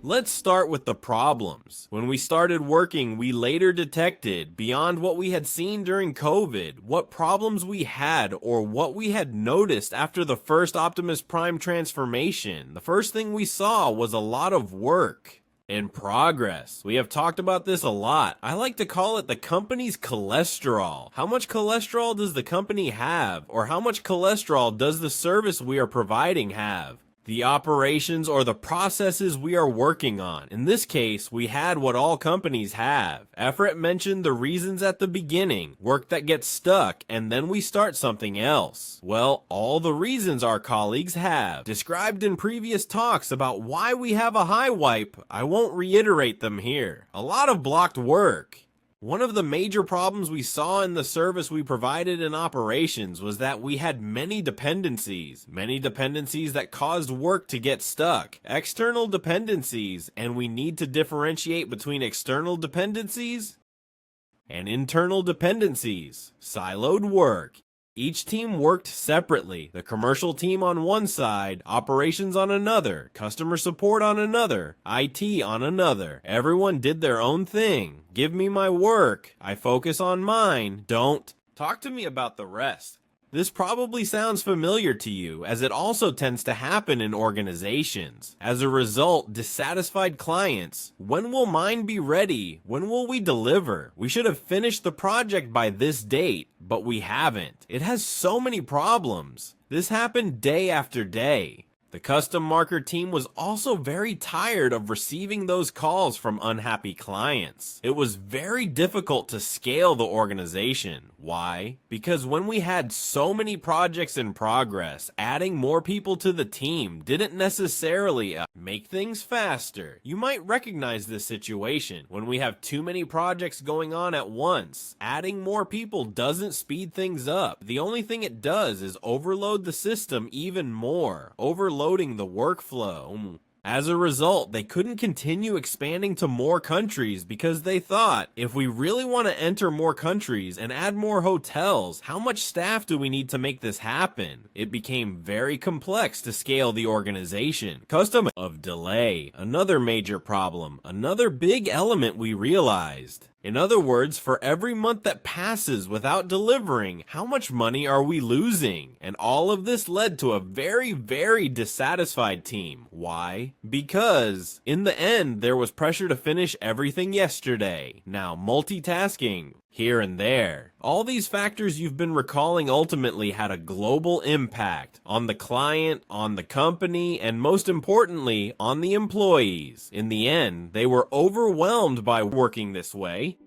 Let's start with the problems. When we started working, we later detected, beyond what we had seen during COVID, what problems we had or what we had noticed after the first Optimus Prime transformation. The first thing we saw was a lot of work in progress. We have talked about this a lot. I like to call it the company's cholesterol. How much cholesterol does the company have? Or how much cholesterol does the service we are providing have? The operations or the processes we are working on. In this case, we had what all companies have. Efrat mentioned the reasons at the beginning, work that gets stuck, and then we start something else. Well, all the reasons our colleagues have, described in previous talks about why we have a high wipe, I won't reiterate them here. A lot of blocked work. One of the major problems we saw in the service we provided in operations was that we had many dependencies that caused work to get stuck, external dependencies, and we need to differentiate between external dependencies and internal dependencies. Siloed work. Each team worked separately. The commercial team on one side, operations on another, customer support on another, IT on another. Everyone did their own thing. Give me my work. I focus on mine. Don't talk to me about the rest. This probably sounds familiar to you, as it also tends to happen in organizations. As a result, dissatisfied clients. When will mine be ready? When will we deliver? We should have finished the project by this date, but we haven't. It has so many problems. This happened day after day. The custom marker team was also very tired of receiving those calls from unhappy clients. It was very difficult to scale the organization. Why? Because when we had so many projects in progress, adding more people to the team didn't necessarily make things faster. You might recognize this situation. When we have too many projects going on at once, adding more people doesn't speed things up. The only thing it does is overload the system even more. Overloading the workflow. As a result, they couldn't continue expanding to more countries because they thought, if we really want to enter more countries and add more hotels, how much staff do we need to make this happen? It became very complex to scale the organization. Custom of delay, another major problem, another big element we realized. In other words, for every month that passes without delivering, how much money are we losing? And all of this led to a very, very dissatisfied team. Why? Because, in the end, there was pressure to finish everything yesterday. Now, multitasking, here and there. All these factors you've been recalling ultimately had a global impact on the client, on the company, and most importantly, on the employees. In the end, they were overwhelmed by working this way.